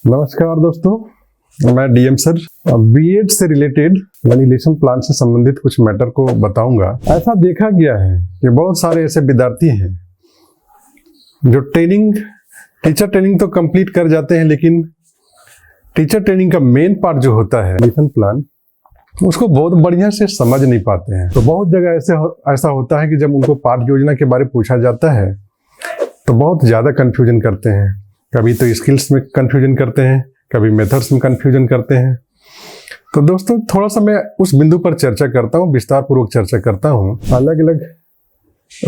नमस्कार दोस्तों, मैं डीएम सर बीएड से रिलेटेड यानी लेसन प्लान से संबंधित कुछ मैटर को बताऊंगा। ऐसा देखा गया है कि बहुत सारे ऐसे विद्यार्थी हैं जो टीचर ट्रेनिंग तो कंप्लीट कर जाते हैं, लेकिन टीचर ट्रेनिंग का मेन पार्ट जो होता है लेसन प्लान, उसको बहुत बढ़िया से समझ नहीं पाते हैं। तो बहुत जगह ऐसा होता है कि जब उनको पाठ योजना के बारे में पूछा जाता है तो बहुत ज़्यादा कन्फ्यूजन करते हैं। कभी तो स्किल्स में कन्फ्यूजन करते हैं, कभी मेथड्स में कन्फ्यूजन करते हैं। तो दोस्तों, थोड़ा सा मैं उस बिंदु पर चर्चा करता हूँ, विस्तार पूर्वक चर्चा करता हूँ। अलग अलग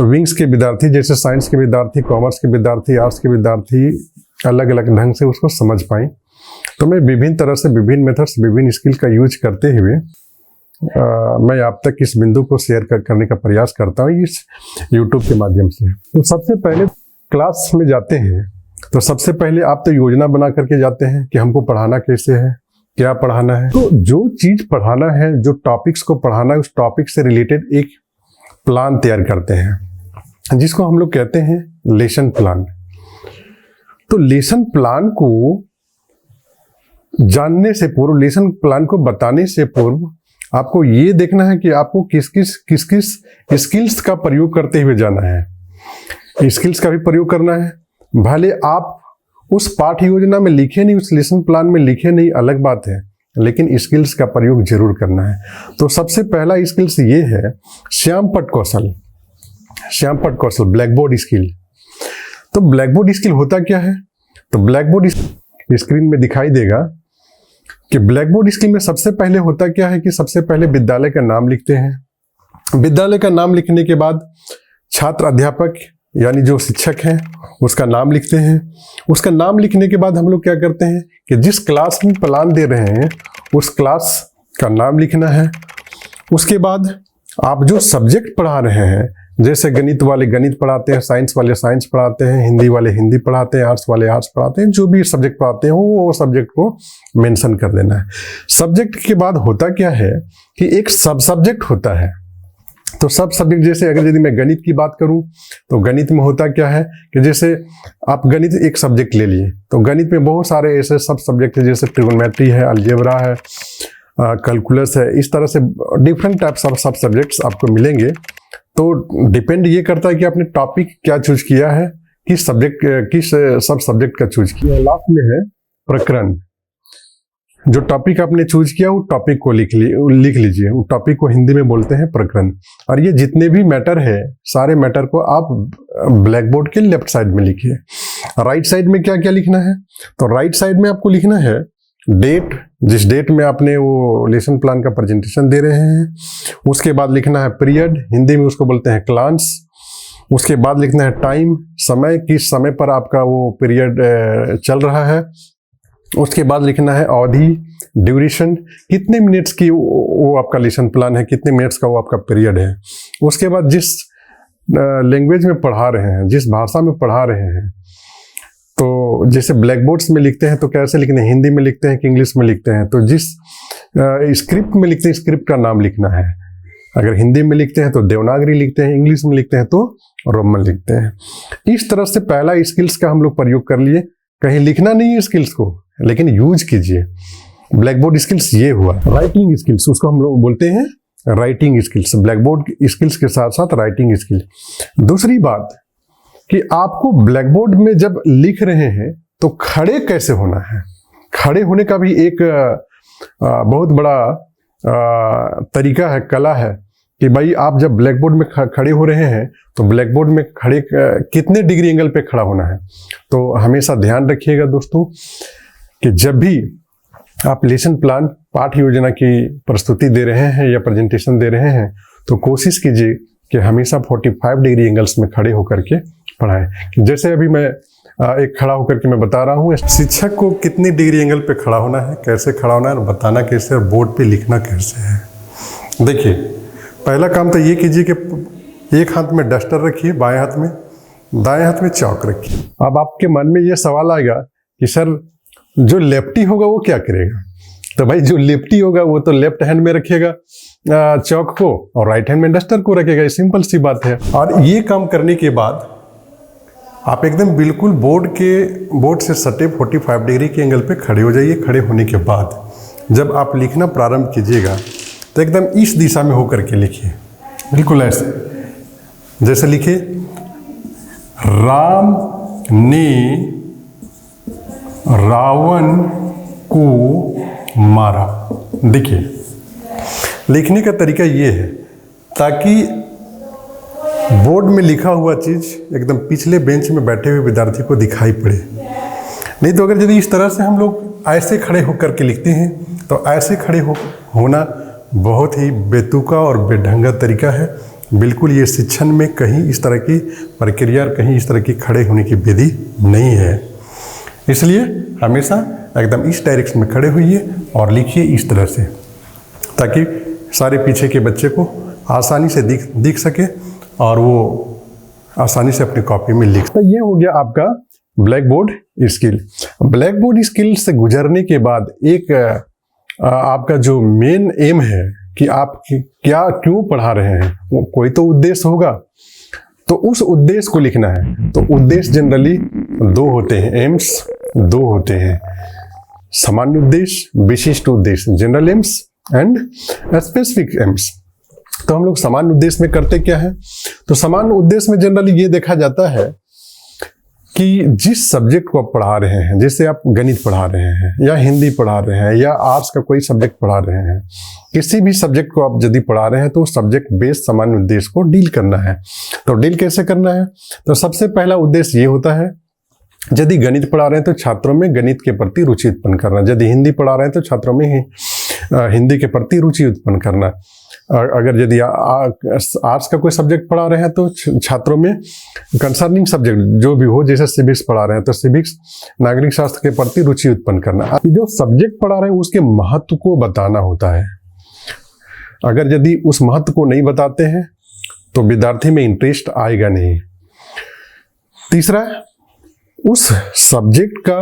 विंग्स के विद्यार्थी, जैसे साइंस के विद्यार्थी, कॉमर्स के विद्यार्थी, आर्ट्स के विद्यार्थी अलग अलग ढंग से उसको समझ पाएं। तो मैं विभिन्न तरह से विभिन्न मेथड्स, विभिन्न स्किल का यूज करते हुए मैं आप तक इस बिंदु को शेयर करने का प्रयास करता हूँ इस यूट्यूब के माध्यम से। तो सबसे पहले क्लास में जाते हैं तो सबसे पहले आप तो योजना बना करके जाते हैं कि हमको पढ़ाना कैसे है, क्या पढ़ाना है। तो जो चीज पढ़ाना है, जो टॉपिक्स को पढ़ाना है, उस टॉपिक से रिलेटेड एक प्लान तैयार करते हैं जिसको हम लोग कहते हैं लेसन प्लान। तो लेसन प्लान को जानने से पूर्व, लेसन प्लान को बताने से पूर्व आपको ये देखना है कि आपको किस किस स्किल्स का प्रयोग करते हुए जाना है। स्किल्स का भी प्रयोग करना है। भले आप उस पाठ योजना में लिखे नहीं, उस लेसन प्लान में लिखे नहीं, अलग बात है, लेकिन स्किल्स का प्रयोग जरूर करना है। तो सबसे पहला स्किल्स ये है श्यामपट्ट कौशल, ब्लैक बोर्ड स्किल। तो ब्लैक बोर्ड स्किल होता क्या है? तो ब्लैक बोर्ड स्क्रीन में दिखाई देगा कि ब्लैक बोर्ड स्किल में सबसे पहले होता क्या है कि सबसे पहले विद्यालय का नाम लिखते हैं। विद्यालय का नाम लिखने के बाद छात्र, अध्यापक यानी जो शिक्षक हैं उसका नाम लिखते हैं। उसका नाम लिखने के बाद हम लोग क्या करते हैं कि जिस क्लास में प्लान दे रहे हैं उस क्लास का नाम लिखना है। उसके बाद आप जो सब्जेक्ट पढ़ा रहे हैं, जैसे गणित वाले गणित पढ़ाते हैं, साइंस वाले साइंस पढ़ाते हैं, हिंदी वाले हिंदी पढ़ाते हैं, आर्ट्स वाले आर्ट्स पढ़ाते हैं, जो भी सब्जेक्ट पढ़ाते हैं वो सब्जेक्ट को मेंशन कर देना है। सब्जेक्ट के बाद होता क्या है कि एक सब सब्जेक्ट होता है। तो सब सब्जेक्ट, जैसे अगर यदि मैं गणित की बात करूं तो गणित में होता क्या है कि जैसे आप गणित एक सब्जेक्ट ले लिए तो गणित में बहुत सारे ऐसे सब सब्जेक्ट है, जैसे ट्रिगोनोमेट्री है, अलजेब्रा है, कैलकुलस है। इस तरह से डिफरेंट टाइप्स ऑफ सब सब्जेक्ट्स आपको मिलेंगे। तो डिपेंड ये करता है कि आपने टॉपिक क्या चूज किया है, किस सब सब्जेक्ट का चूज किया। लास्ट में है प्रकरण। जो टॉपिक आपने चूज किया वो टॉपिक को लिख लीजिए। वो टॉपिक को हिंदी में बोलते हैं प्रकरण। और ये जितने भी मैटर है, सारे मैटर को आप ब्लैक बोर्ड के लेफ्ट साइड में लिखिए। राइट साइड में क्या क्या लिखना है? तो राइट साइड में आपको लिखना है डेट, जिस डेट में आपने वो लेसन प्लान का प्रेजेंटेशन दे रहे हैं। उसके बाद लिखना है पीरियड, हिंदी में उसको बोलते हैं क्लास। उसके बाद लिखना है टाइम, समय, किस समय पर आपका वो पीरियड चल रहा है। उसके बाद लिखना है अवधि, ड्यूरेशन, कितने मिनट्स की वो आपका लेसन प्लान है, कितने मिनट्स का वो आपका पीरियड है। उसके बाद जिस लैंग्वेज में पढ़ा रहे हैं, जिस भाषा में पढ़ा रहे हैं, तो जैसे ब्लैक बोर्ड्स में लिखते हैं तो कैसे लिखते हैं, हिंदी में लिखते हैं कि इंग्लिश में लिखते हैं। तो जिस स्क्रिप्ट में लिखते हैं, स्क्रिप्ट का नाम लिखना है। अगर हिंदी में लिखते हैं तो देवनागरी लिखते हैं, इंग्लिश में लिखते हैं तो रोमन लिखते हैं। इस तरह से पहला स्किल्स का हम लोग प्रयोग कर लिए। कहीं लिखना नहीं है स्किल्स को, लेकिन यूज कीजिए। ब्लैक बोर्ड स्किल्स ये हुआ। राइटिंग स्किल्स, उसको हम लोग बोलते हैं writing skills. Black board skills के साथ साथ राइटिंग स्किल। दूसरी बात कि आपको ब्लैक बोर्ड में जब लिख रहे हैं तो खड़े कैसे होना है। खड़े होने का भी एक बहुत बड़ा तरीका है, कला है कि भाई आप जब ब्लैक बोर्ड में खड़े हो रहे हैं तो ब्लैक बोर्ड में खड़े कितने डिग्री एंगल पे खड़ा होना है। तो हमेशा ध्यान रखिएगा दोस्तों कि जब भी आप लेसन प्लान, पाठ योजना की प्रस्तुति दे रहे हैं या प्रेजेंटेशन दे रहे हैं तो कोशिश कीजिए कि हमेशा 45 डिग्री एंगल्स में खड़े होकर के पढ़ाएं। जैसे अभी मैं एक खड़ा होकर के मैं बता रहा हूँ, शिक्षक को कितनी डिग्री एंगल पे खड़ा होना है, कैसे खड़ा होना है, बताना कैसे, और बोर्ड पे लिखना कैसे है। देखिए, पहला काम तो ये कीजिए कि एक हाथ में डस्टर रखिए, बाएं हाथ में, दाएं हाथ में चौक रखिए। अब आपके मन में ये सवाल आएगा कि सर जो लेफ्टी होगा वो क्या करेगा? तो भाई जो लेफ्टी होगा वो तो लेफ्ट हैंड में रखेगा चौक को, और राइट हैंड में डस्टर को रखेगा। ये सिंपल सी बात है। और ये काम करने के बाद आप एकदम बिल्कुल बोर्ड से सटे 45 डिग्री के एंगल पे खड़े हो जाइए। खड़े होने के बाद जब आप लिखना प्रारंभ कीजिएगा तो एकदम इस दिशा में होकर के लिखिए, बिल्कुल ऐसे। जैसे लिखिए, राम ने रावण को मारा। देखिए, लिखने का तरीका ये है ताकि बोर्ड में लिखा हुआ चीज़ एकदम पिछले बेंच में बैठे हुए विद्यार्थी को दिखाई पड़े। नहीं तो अगर यदि इस तरह से हम लोग ऐसे खड़े होकर के लिखते हैं तो ऐसे खड़े होना बहुत ही बेतुका और बेढंगा तरीका है। बिल्कुल ये शिक्षण में कहीं इस तरह की प्रक्रिया, कहीं इस तरह की खड़े होने की विधि नहीं है। इसलिए हमेशा एकदम इस डायरेक्शन में खड़े होइए और लिखिए इस तरह से, ताकि सारे पीछे के बच्चे को आसानी से दिख सके और वो आसानी से अपनी कॉपी में लिख। तो ये हो गया आपका black board skill. Black board skill से गुजरने के बाद एक आपका जो मेन एम है कि आप क्या क्यों पढ़ा रहे हैं, वो कोई तो उद्देश्य होगा, तो उस उद्देश्य को लिखना है। तो उद्देश्य जनरली दो होते हैं, एम्स दो होते हैं, सामान्य उद्देश्य, विशिष्ट उद्देश्य, general AIIMS and specific AIIMS. तो हम लोग सामान्य उद्देश्य में करते क्या है, तो सामान्य उद्देश्य में जनरली ये देखा जाता है कि जिस सब्जेक्ट को आप पढ़ा रहे हैं, जैसे आप गणित पढ़ा रहे हैं या हिंदी पढ़ा रहे हैं या आर्ट्स का कोई सब्जेक्ट पढ़ा रहे हैं, किसी भी सब्जेक्ट को आप यदि पढ़ा रहे हैं तो सब्जेक्ट बेस्ड सामान्य उद्देश्य को डील करना है। तो डील कैसे करना है, तो सबसे पहला उद्देश्य ये होता है, यदि गणित पढ़ा रहे हैं तो छात्रों में गणित के प्रति रुचि उत्पन्न करना, यदि हिंदी पढ़ा रहे हैं तो छात्रों में हिंदी के प्रति रुचि उत्पन्न करना। अगर यदि आर्ट्स का कोई सब्जेक्ट पढ़ा रहे हैं तो छात्रों में कंसर्निंग सब्जेक्ट जो भी हो, जैसे सिविक्स पढ़ा रहे हैं तो सिविक्स, नागरिक शास्त्र के प्रति रुचि उत्पन्न करना। जो सब्जेक्ट पढ़ा रहे हैं उसके महत्व को बताना होता है। अगर यदि उस महत्व को नहीं बताते हैं तो विद्यार्थी में इंटरेस्ट आएगा नहीं। तीसरा, उस सब्जेक्ट का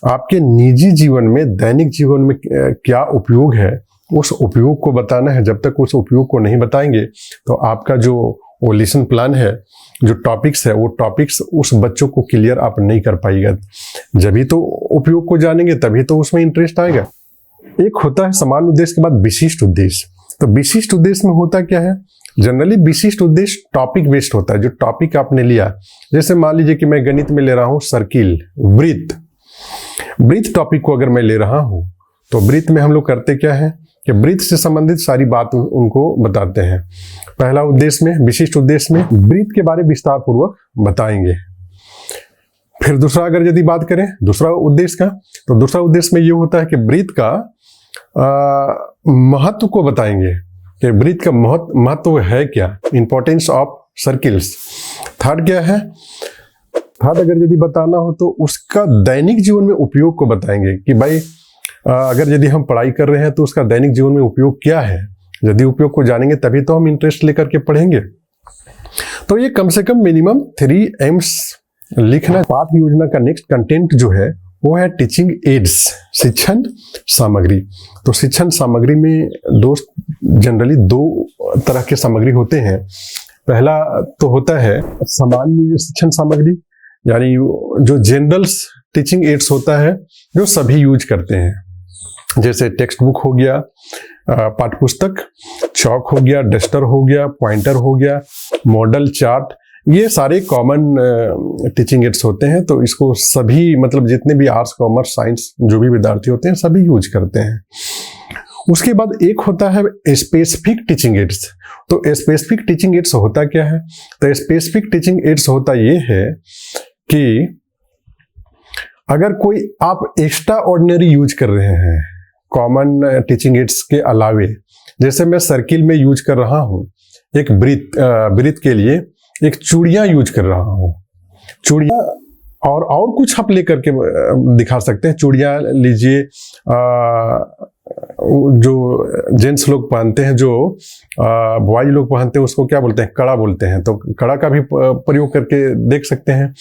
आपके निजी जीवन में, दैनिक जीवन में क्या उपयोग है, उस उपयोग को बताना है। जब तक उस उपयोग को नहीं बताएंगे तो आपका जो वो लेसन प्लान है, जो टॉपिक्स है, वो टॉपिक्स उस बच्चों को क्लियर आप नहीं कर पाएगा। जब भी तो उपयोग को जानेंगे तभी तो उसमें इंटरेस्ट आएगा। एक होता है सामान्य उद्देश्य के बाद विशिष्ट उद्देश्य। तो विशिष्ट उद्देश्य में होता क्या है, जनरली विशिष्ट उद्देश्य टॉपिक बेस्ड होता है। जो टॉपिक आपने लिया, जैसे मान लीजिए कि मैं गणित में ले रहा हूँ सर्किल, वृत्त टॉपिक को अगर मैं ले रहा हूँ तो वृत्त में हम लोग करते क्या है कि वृत्त से संबंधित सारी बात उनको बताते हैं। पहला उद्देश्य में, विशिष्ट उद्देश्य में वृत्त के बारे में विस्तार पूर्वक बताएंगे। फिर दूसरा अगर यदि बात करें दूसरा उद्देश्य का, तो दूसरा उद्देश्य में ये होता है कि वृत्त का महत्व को बताएंगे कि वृत्त का महत्व है क्या, इंपॉर्टेंस ऑफ सर्किल्स। थर्ड क्या है, थर्ड अगर यदि बताना हो तो उसका दैनिक जीवन में उपयोग को बताएंगे कि भाई अगर यदि हम पढ़ाई कर रहे हैं तो उसका दैनिक जीवन में उपयोग क्या है। यदि उपयोग को जानेंगे तभी तो हम इंटरेस्ट लेकर के पढ़ेंगे। तो ये कम से कम मिनिमम 3 एम्स लिखना। पाठ योजना का नेक्स्ट कंटेंट जो है वो है टीचिंग एड्स, शिक्षण सामग्री। तो शिक्षण सामग्री में दोस्त जनरली 2 तरह के सामग्री होते हैं। पहला तो होता है सामान्य शिक्षण सामग्री, यानी जो जनरल टीचिंग एड्स होता है जो सभी यूज करते हैं, जैसे टेक्स्ट बुक हो गया, पाठ्य पुस्तक, चौक हो गया, डस्टर हो गया, पॉइंटर हो गया, मॉडल चार्ट, ये सारे कॉमन टीचिंग एड्स होते हैं। तो इसको सभी, मतलब जितने भी आर्ट्स, कॉमर्स, साइंस जो भी विद्यार्थी होते हैं सभी यूज करते हैं। उसके बाद एक होता है स्पेसिफिक टीचिंग एड्स। तो स्पेसिफिक टीचिंग एड्स होता क्या है, तो स्पेसिफिक टीचिंग एड्स होता ये है कि अगर कोई आप एक्स्ट्रा ऑर्डिनरी यूज कर रहे हैं कॉमन टीचिंग एड्स के अलावे, जैसे मैं सर्किल में यूज कर रहा हूँ, एक वृत्त के लिए एक चूड़ियाँ यूज कर रहा हूँ, चूड़ियाँ और कुछ आप लेकर के दिखा सकते हैं। चूड़ियाँ लीजिए, जो जेंट्स लोग पहनते हैं, जो बॉयज लोग पहनते हैं, उसको क्या बोलते हैं, कड़ा बोलते हैं। तो कड़ा का भी प्रयोग करके देख सकते हैं।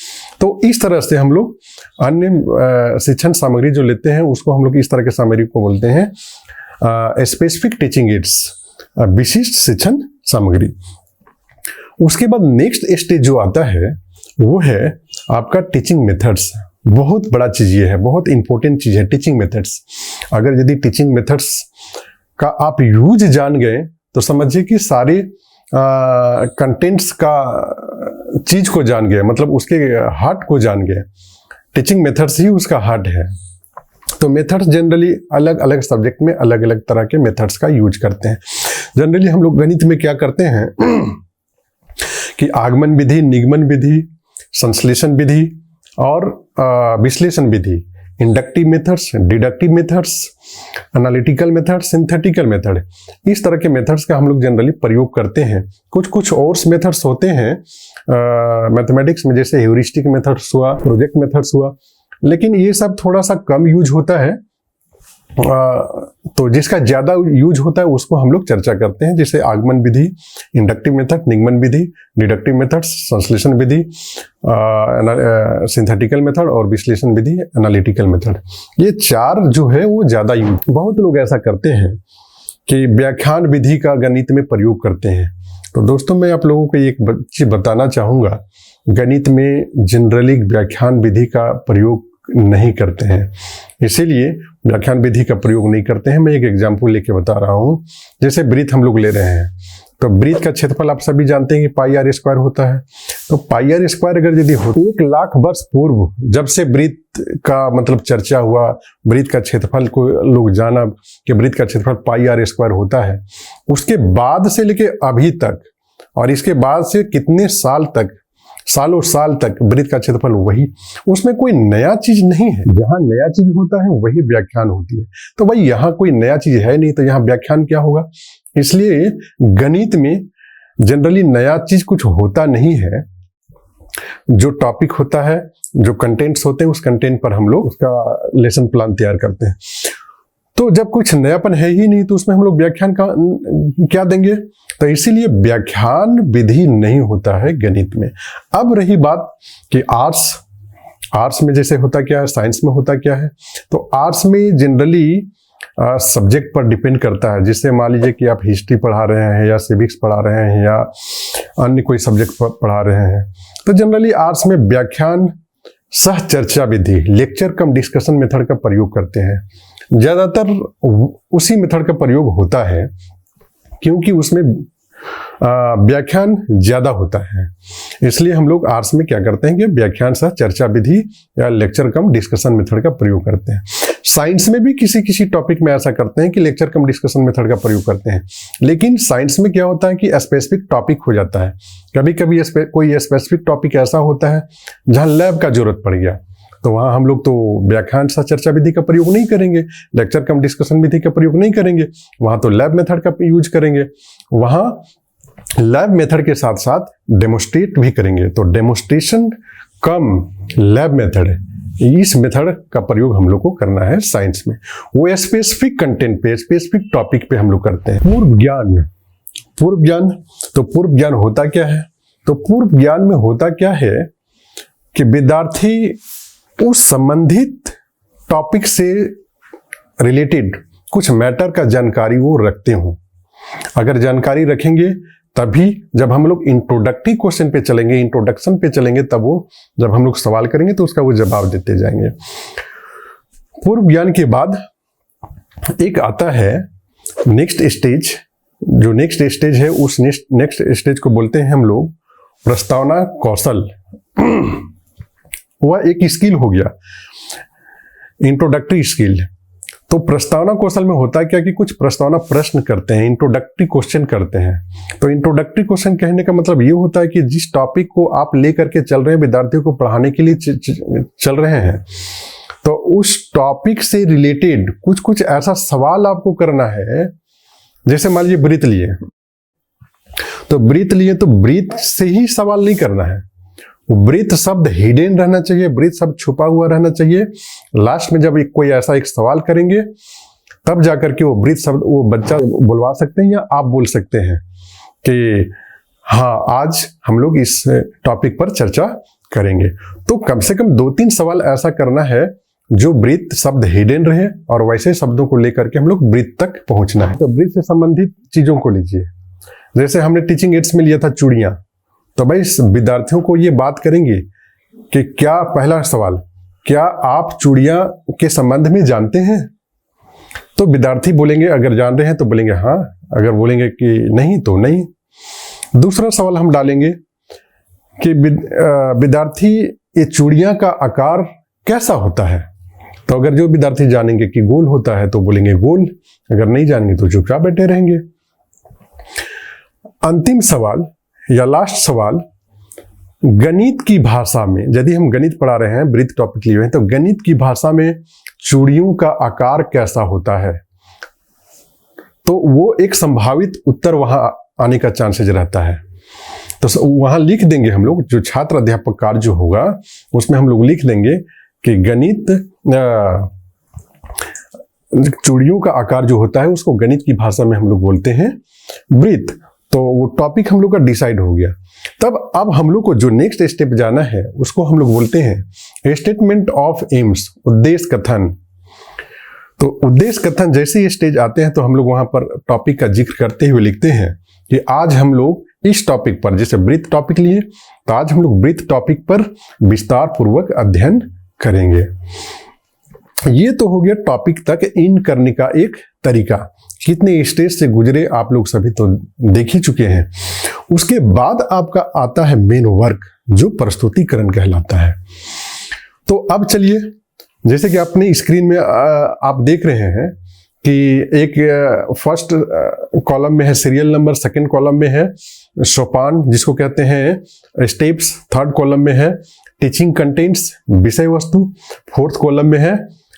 तो इस तरह से हम लोग अन्य शिक्षण सामग्री जो लेते हैं उसको हम लोग इस तरह के सामग्री को बोलते हैं स्पेसिफिक टीचिंग एड्स, विशिष्ट शिक्षण सामग्री। उसके बाद नेक्स्ट स्टेज जो आता है वो है आपका टीचिंग मेथड्स, बहुत बड़ा चीज ये है, बहुत इंपॉर्टेंट चीज है टीचिंग मेथड्स। अगर यदि टीचिंग मेथड्स का आप यूज जान गए तो समझिए कि सारे कंटेंट्स का चीज को जान गए, मतलब उसके हार्ट को जान गए। टीचिंग मेथड्स ही उसका हार्ट है। तो मेथड्स जनरली अलग अलग सब्जेक्ट में अलग अलग तरह के मेथड्स का यूज करते हैं। जनरली हम लोग गणित में क्या करते हैं कि आगमन विधि, निगमन विधि, संश्लेषण विधि और विश्लेषण विधि, inductive methods, deductive methods, analytical method, synthetical method, इस तरह के मेथड्स का हम लोग जनरली प्रयोग करते हैं। कुछ कुछ और मेथड्स होते हैं मैथमेटिक्स में, जैसे ह्यूरिस्टिक मेथड्स हुआ, प्रोजेक्ट मेथड्स हुआ, लेकिन ये सब थोड़ा सा कम यूज होता है। तो जिसका ज्यादा यूज होता है उसको हम लोग चर्चा करते हैं, जैसे आगमन विधि, इंडक्टिव मेथड, निगमन विधि, डिडक्टिव मेथड, संश्लेषण विधि, सिंथेटिकल मेथड और विश्लेषण विधि, एनालिटिकल मेथड। ये चार जो है वो ज्यादा यूज। बहुत लोग ऐसा करते हैं कि व्याख्यान विधि का गणित में प्रयोग करते हैं। तो दोस्तों मैं आप लोगों को एक चीज बताना चाहूंगा, गणित में जनरली व्याख्यान विधि का प्रयोग नहीं करते हैं, इसीलिए व्याख्यान विधि का प्रयोग नहीं करते हैं। मैं एक एग्जांपल लेके बता रहा हूं। जैसे वृत्त हम लोग ले रहे हैं, तो वृत्त का क्षेत्रफल आप सभी जानते हैं कि पाई आर स्क्वायर होता है। तो पाई आर स्क्वायर अगर यदि हो 1,00,000 वर्ष पूर्व जब से वृत्त का मतलब चर्चा हुआ, वृत्त का क्षेत्रफल को लोग जाना कि वृत्त का क्षेत्रफल पाई आर स्क्वायर होता है, उसके बाद से लेके अभी तक और इसके बाद से कितने साल तक, सालों साल तक वृत्त का क्षेत्रफल वही, उसमें कोई नया चीज नहीं है। जहां नया चीज होता है वही व्याख्यान होती है। तो भाई यहाँ कोई नया चीज है नहीं, तो यहाँ व्याख्यान क्या होगा। इसलिए गणित में जनरली नया चीज कुछ होता नहीं है। जो टॉपिक होता है, जो कंटेंट्स होते हैं, उस कंटेंट पर हम लोग उसका लेसन प्लान तैयार करते हैं। तो जब कुछ नयापन है ही नहीं तो उसमें हम लोग व्याख्यान का क्या देंगे। तो इसीलिए व्याख्यान विधि नहीं होता है गणित में। अब रही बात कि आर्ट्स में जैसे होता क्या है, साइंस में होता क्या है। तो आर्ट्स में जनरली सब्जेक्ट पर डिपेंड करता है। जिससे मान लीजिए कि आप हिस्ट्री पढ़ा रहे हैं या सिविक्स पढ़ा रहे हैं या अन्य कोई सब्जेक्ट पढ़ा रहे हैं, तो जनरली आर्ट्स में व्याख्यान सह चर्चा विधि, लेक्चर कम डिस्कशन मेथड का प्रयोग करते हैं। ज्यादातर उसी मेथड का प्रयोग होता है क्योंकि उसमें व्याख्यान ज्यादा होता है। इसलिए हम लोग आर्ट्स में क्या करते हैं कि व्याख्यान सह चर्चा विधि या लेक्चर कम डिस्कशन मेथड का प्रयोग करते हैं। साइंस में भी किसी किसी टॉपिक में ऐसा करते हैं कि लेक्चर कम डिस्कशन मेथड का प्रयोग करते हैं। लेकिन साइंस में क्या होता है कि स्पेसिफिक टॉपिक हो जाता है। कभी कभी कोई स्पेसिफिक टॉपिक ऐसा होता है जहां लैब का जरूरत पड़ गया, तो वहां हम लोग तो व्याख्यान सह चर्चा विधि का प्रयोग नहीं करेंगे, लेक्चर कम डिस्कशन विधि का प्रयोग नहीं करेंगे, वहां तो लैब मेथड का यूज करेंगे। वहां लैब मेथड के साथ साथ डेमोस्ट्रेट भी करेंगे। तो डेमोस्ट्रेशन कम लैब मेथड, इस मेथड का प्रयोग हम लोग को करना है साइंस में। वो स्पेसिफिक कंटेंट पे, स्पेसिफिक टॉपिक पे हम लोग करते हैं। पूर्व ज्ञान, तो पूर्व ज्ञान होता क्या है। तो पूर्व ज्ञान में होता क्या है कि विद्यार्थी उस संबंधित टॉपिक से रिलेटेड कुछ मैटर का जानकारी वो रखते हो। अगर जानकारी रखेंगे तभी जब हम लोग इंट्रोडक्टिव क्वेश्चन पे चलेंगे, इंट्रोडक्शन पे चलेंगे, तब वो जब हम लोग सवाल करेंगे तो उसका वो जवाब देते जाएंगे। पूर्व ज्ञान के बाद एक आता है नेक्स्ट स्टेज। जो नेक्स्ट स्टेज है उस नेक्स्ट स्टेज को बोलते हैं हम लोग प्रस्तावना कौशल। वह एक स्किल हो गया, इंट्रोडक्टरी स्किल। तो प्रस्तावना कौशल में होता है क्या कि कुछ प्रस्तावना प्रश्न करते हैं, इंट्रोडक्टरी क्वेश्चन करते हैं। तो इंट्रोडक्टरी क्वेश्चन कहने का मतलब ये होता है कि जिस टॉपिक को आप लेकर के चल रहे हैं, विद्यार्थियों को पढ़ाने के लिए चल रहे हैं, तो उस टॉपिक से रिलेटेड कुछ कुछ ऐसा सवाल आपको करना है। जैसे मान लीजिए वृत्त लिए, तो वृत्त से ही सवाल नहीं करना है। वृत्त शब्द हिडन रहना चाहिए, वृत्त शब्द छुपा हुआ रहना चाहिए। लास्ट में जब कोई ऐसा एक सवाल करेंगे तब जाकर के वो वृत्त शब्द वो बच्चा बुलवा सकते हैं या आप बोल सकते हैं कि हाँ आज हम लोग इस टॉपिक पर चर्चा करेंगे। तो कम से कम 2-3 सवाल ऐसा करना है जो वृत्त शब्द हिडन रहे और वैसे शब्दों को लेकर के हम लोग वृत्त तक पहुंचना है। तो वृत्त से संबंधित चीजों को लीजिए। जैसे हमने टीचिंग एड्स में लिया था चूड़ियां, तो भाई विद्यार्थियों को ये बात करेंगे कि क्या, पहला सवाल, क्या आप चूड़ियां के संबंध में जानते हैं? तो विद्यार्थी बोलेंगे अगर जान रहे हैं तो बोलेंगे हाँ, अगर बोलेंगे कि नहीं तो नहीं। दूसरा सवाल हम डालेंगे कि विद्यार्थी, ये चूड़ियां का आकार कैसा होता है? तो अगर जो विद्यार्थी जानेंगे कि गोल होता है तो बोलेंगे गोल, अगर नहीं जानेंगे तो चुपचाप बैठे रहेंगे। अंतिम सवाल या लास्ट सवाल, गणित की भाषा में, यदि हम गणित पढ़ा रहे हैं, ब्रीथ टॉपिक लिए हुए हैं, तो गणित की भाषा में चूड़ियों का आकार कैसा होता है? तो वो एक संभावित उत्तर वहां आने का चांसेस रहता है। तो वहां लिख देंगे हम लोग, जो छात्र अध्यापक कार्य जो होगा उसमें हम लोग लिख देंगे कि गणित, चूड़ियों का आकार जो होता है उसको गणित की भाषा में हम लोग बोलते हैं ब्रीथ। तो वो टॉपिक हम लोग का डिसाइड हो गया। तब अब हम लोग को जो नेक्स्ट स्टेप जाना है उसको हम लोग बोलते हैं स्टेटमेंट ऑफ एम्स, उद्देश्य कथन। तो उद्देश्य कथन जैसे ही स्टेज आते हैं तो हम लोग वहां पर टॉपिक का जिक्र करते हुए लिखते हैं कि आज हम लोग इस टॉपिक पर, जैसे ब्रीथ टॉपिक लिए तो आज हम लोग ब्रीथ टॉपिक पर विस्तार पूर्वक अध्ययन करेंगे। ये तो हो गया टॉपिक तक इन करने का एक तरीका। कितने स्टेज से गुजरे आप लोग सभी तो देख ही चुके हैं। उसके बाद आपका आता है मेन वर्क, जो प्रस्तुतिकरण कहलाता है। तो अब चलिए, जैसे कि अपने स्क्रीन में आप देख रहे हैं कि एक फर्स्ट कॉलम में है सीरियल नंबर, सेकंड कॉलम में है सोपान जिसको कहते हैं स्टेप्स, थर्ड कॉलम में है टीचिंग कंटेंट्स, विषय वस्तु, फोर्थ कॉलम में है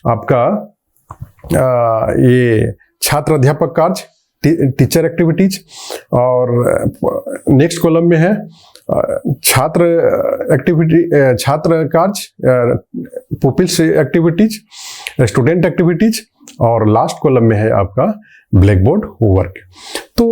आपका ये छात्र अध्यापक कार्य, टीचर एक्टिविटीज, और नेक्स्ट कॉलम में है छात्र एक्टिविटी, छात्र कार्य, पुपिल्स एक्टिविटीज, स्टूडेंट एक्टिविटीज, और लास्ट कॉलम में है आपका ब्लैक बोर्ड वर्क। तो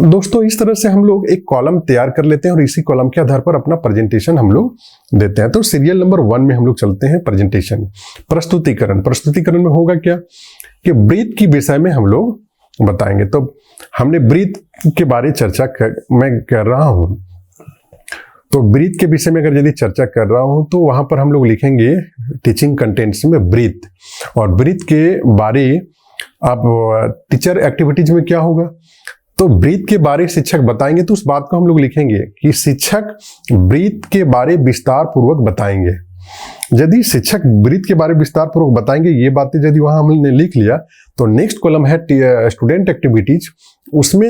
दोस्तों इस तरह से हम लोग एक कॉलम तैयार कर लेते हैं और इसी कॉलम के आधार पर अपना प्रेजेंटेशन हम लोग देते हैं। तो सीरियल नंबर 1 में हम लोग चलते हैं प्रेजेंटेशन, प्रस्तुतिकरण। प्रस्तुतिकरण में होगा क्या कि ब्रीथ की विषय में हम लोग बताएंगे। तो हमने ब्रीथ के बारे चर्चा मैं कर रहा हूं, तो ब्रीथ के विषय में अगर यदि चर्चा कर रहा हूं तो वहां पर हम लोग लिखेंगे टीचिंग कंटेंट्स में ब्रीथ, और ब्रीथ के बारे अब टीचर एक्टिविटीज में क्या होगा, तो ब्रीथ के बारे शिक्षक बताएंगे तो उस बात को हम लोग लिखेंगे कि शिक्षक ब्रीथ के बारे विस्तार पूर्वक बताएंगे। यदि शिक्षक ब्रीथ के बारे विस्तार पूर्वक बताएंगे, ये बातें यदि वहां हमने लिख लिया, तो नेक्स्ट कॉलम है स्टूडेंट एक्टिविटीज। उसमें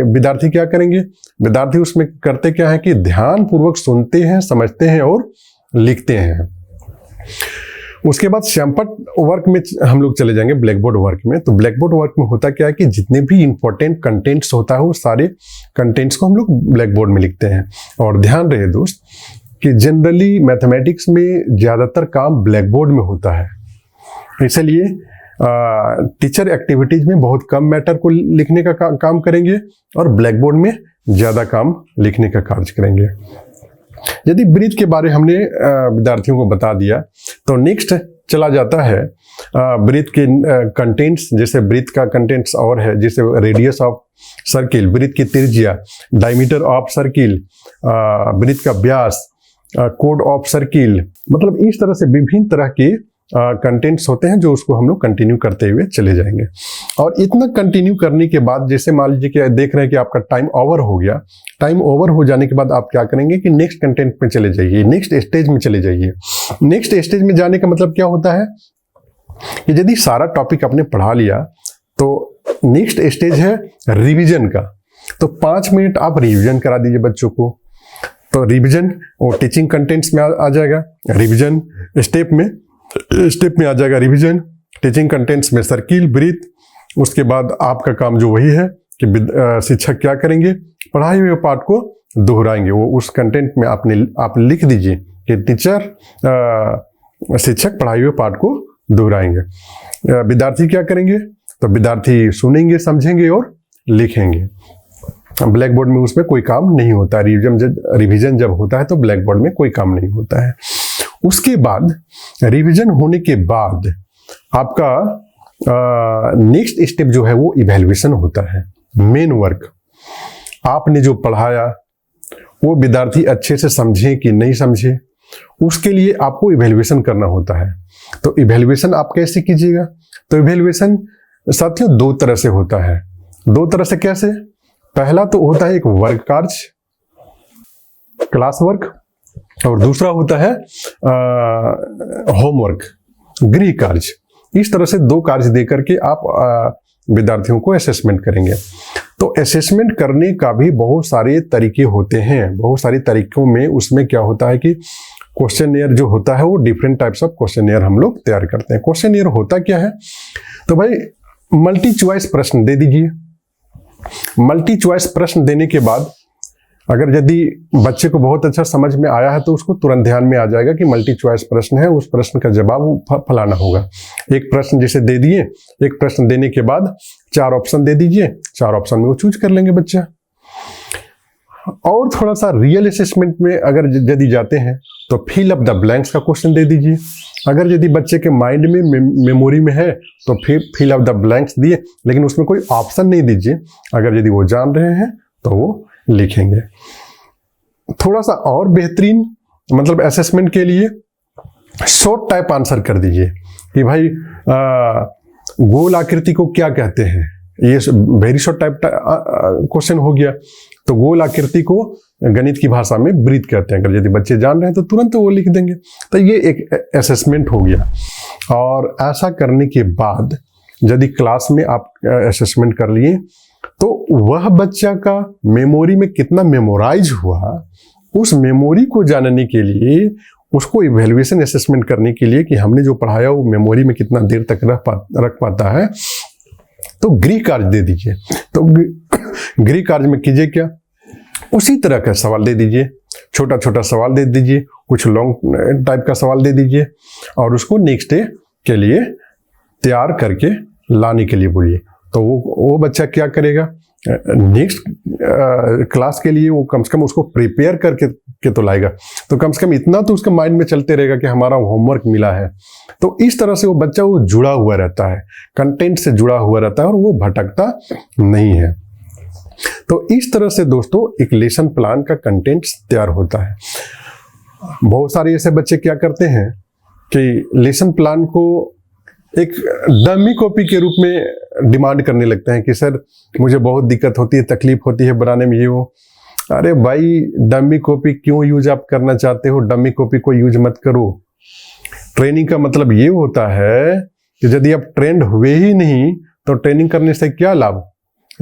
विद्यार्थी क्या करेंगे, विद्यार्थी उसमें करते क्या है कि ध्यान पूर्वक सुनते हैं, समझते हैं और लिखते हैं। उसके बाद सैंपल वर्क में हम लोग चले जाएंगे, ब्लैक बोर्ड वर्क में। तो ब्लैक बोर्ड वर्क में होता क्या है कि जितने भी इंपॉर्टेंट कंटेंट्स होता है वो सारे कंटेंट्स को हम लोग ब्लैक बोर्ड में लिखते हैं। और ध्यान रहे दोस्त कि जनरली मैथमेटिक्स में ज्यादातर काम ब्लैक बोर्ड में होता है, इसलिए टीचर एक्टिविटीज में बहुत कम मैटर को लिखने का काम करेंगे और ब्लैक बोर्ड में ज्यादा काम लिखने का कार्य करेंगे। यदि ब्रीथ के बारे हमने विद्यार्थियों को बता दिया तो नेक्स्ट चला जाता है ब्रीथ के कंटेंट्स। जैसे ब्रीथ का कंटेंट्स और है, जैसे रेडियस ऑफ सर्किल, ब्रीथ की त्रिज्या, डायमीटर ऑफ सर्किल, ब्रीथ का व्यास, कोड ऑफ सर्किल, मतलब इस तरह से विभिन्न तरह के कंटेंट्स होते हैं जो उसको हम लोग कंटिन्यू करते हुए चले जाएंगे। और इतना कंटिन्यू करने के बाद जैसे मान लीजिए कि देख रहे हैं कि आपका टाइम ओवर हो गया, टाइम ओवर हो जाने के बाद आप क्या करेंगे कि नेक्स्ट कंटेंट में चले जाइए, नेक्स्ट स्टेज में चले जाइए। नेक्स्ट स्टेज में जाने का मतलब क्या होता है कि यदि सारा टॉपिक आपने पढ़ा लिया तो नेक्स्ट स्टेज है रिवीजन का। तो 5 मिनट आप रिवीजन करा दीजिए बच्चों को। तो रिवीजन वो टीचिंग कंटेंट्स में आ जाएगा, रिवीजन स्टेप में आ जाएगा रिवीजन, टीचिंग कंटेंट्स में सर्किल, ब्रीथ। उसके बाद आपका काम जो वही है कि शिक्षक क्या करेंगे, पढ़ाए हुए पाठ को दोहराएंगे। वो उस कंटेंट में आप लिख दीजिए कि शिक्षक पढ़ाए हुए पाठ को दोहराएंगे। विद्यार्थी क्या करेंगे, तो विद्यार्थी सुनेंगे, समझेंगे और लिखेंगे। ब्लैक बोर्ड में उसमें कोई काम नहीं होता है। रिवीजन जब होता है तो ब्लैक बोर्ड में कोई काम नहीं होता है। उसके बाद रिवीजन होने के बाद आपका नेक्स्ट स्टेप जो है वो इवैल्यूएशन होता है, मेन वर्क। आपने जो पढ़ाया वो विद्यार्थी अच्छे से समझे कि नहीं समझे, उसके लिए आपको इवैल्यूएशन करना होता है। तो इवैल्यूएशन आप कैसे कीजिएगा? तो इवैल्यूएशन साथियों दो तरह से होता है। दो तरह से कैसे? पहला तो होता है एक वर्ग कार्य, क्लास वर्क, और दूसरा होता है होमवर्क, गृह कार्य। इस तरह से दो कार्य देकर के आप विद्यार्थियों को असेसमेंट करेंगे। तो असेसमेंट करने का भी बहुत सारे तरीके होते हैं। बहुत सारे तरीकों में उसमें क्या होता है कि क्वेश्चनियर जो होता है वो डिफरेंट टाइप्स ऑफ क्वेश्चनियर हम लोग तैयार करते हैं। क्वेश्चनियर होता क्या है? तो भाई मल्टी चॉइस प्रश्न दे दीजिए। मल्टी चॉइस प्रश्न देने के बाद अगर यदि बच्चे को बहुत अच्छा समझ में आया है तो उसको तुरंत ध्यान में आ जाएगा कि मल्टी चॉइस प्रश्न है, उस प्रश्न का जवाब फलाना होगा। एक प्रश्न जैसे दे दिए, एक प्रश्न देने के बाद 4 ऑप्शन दे दीजिए, 4 ऑप्शन में वो चूज कर लेंगे बच्चा। और थोड़ा सा रियल असेसमेंट में अगर यदि जाते हैं तो फिल अप द ब्लैंक्स का क्वेश्चन दे दीजिए। अगर यदि बच्चे के माइंड में मेमोरी में है तो फिर फिल अप द ब्लैंक्स दिए, लेकिन उसमें कोई ऑप्शन नहीं दीजिए। अगर यदि वो जान रहे हैं तो वो लिखेंगे। थोड़ा सा और बेहतरीन मतलब असेसमेंट के लिए शॉर्ट टाइप आंसर कर दीजिए कि भाई गोल आकृति को क्या कहते हैं। ये वेरी शॉर्ट टाइप क्वेश्चन हो गया। तो गोल आकृति को गणित की भाषा में वृत्त कहते हैं। अगर यदि बच्चे जान रहे हैं तो तुरंत वो लिख देंगे। तो ये एक असेसमेंट हो गया। और ऐसा करने के बाद यदि क्लास में आप असेसमेंट कर लिए तो वह बच्चा का मेमोरी में कितना मेमोराइज हुआ, उस मेमोरी को जानने के लिए, उसको इवैल्यूएशन असेसमेंट करने के लिए कि हमने जो पढ़ाया वो मेमोरी में कितना देर तक रख पाता है, तो गृह कार्य दे दीजिए। तो गृह कार्य में कीजिए क्या, उसी तरह का सवाल दे दीजिए। छोटा छोटा सवाल दे दीजिए, कुछ लॉन्ग टाइप का सवाल दे दीजिए और उसको नेक्स्ट डे के लिए तैयार करके लाने के लिए बोलिए। तो वो बच्चा क्या करेगा, नेक्स्ट क्लास के लिए वो कम से कम उसको प्रिपेयर करके तो लाएगा। तो कम से कम इतना तो उसके माइंड में चलते रहेगा कि हमारा होमवर्क मिला है। तो इस तरह से वो बच्चा वो जुड़ा हुआ रहता है, कंटेंट से जुड़ा हुआ रहता है और वो भटकता नहीं है। तो इस तरह से दोस्तों एक लेसन प्लान का कंटेंट तैयार होता है। बहुत सारे ऐसे बच्चे क्या करते हैं कि लेसन प्लान को एक डमी कॉपी के रूप में डिमांड करने लगते हैं कि सर मुझे बहुत दिक्कत होती है, तकलीफ होती है बनाने में, ये वो। अरे भाई डमी कॉपी क्यों यूज आप करना चाहते हो? डमी कॉपी को यूज मत करो। ट्रेनिंग का मतलब ये होता है कि यदि आप ट्रेंड हुए ही नहीं तो ट्रेनिंग करने से क्या लाभ?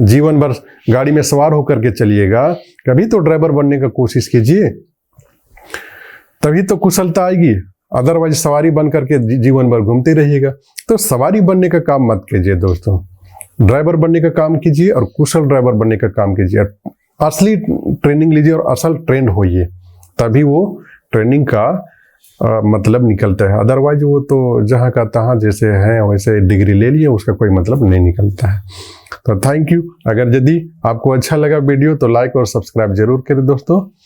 जीवन भर गाड़ी में सवार होकर के चलिएगा, कभी तो ड्राइवर बनने का कोशिश कीजिए, तभी तो कुशलता आएगी। अदरवाइज सवारी बन करके जीवन भर घूमते रहिएगा। तो सवारी बनने का काम मत कीजिए दोस्तों, ड्राइवर बनने का काम कीजिए और कुशल ड्राइवर बनने का काम कीजिए। असली ट्रेनिंग लीजिए और असल ट्रेंड होइए, तभी वो ट्रेनिंग का मतलब निकलता है। अदरवाइज वो तो जहाँ का तहाँ जैसे है वैसे डिग्री ले लिए, उसका कोई मतलब नहीं निकलता है। तो थैंक यू। अगर यदि आपको अच्छा लगा वीडियो तो लाइक और सब्सक्राइब जरूर करें दोस्तों।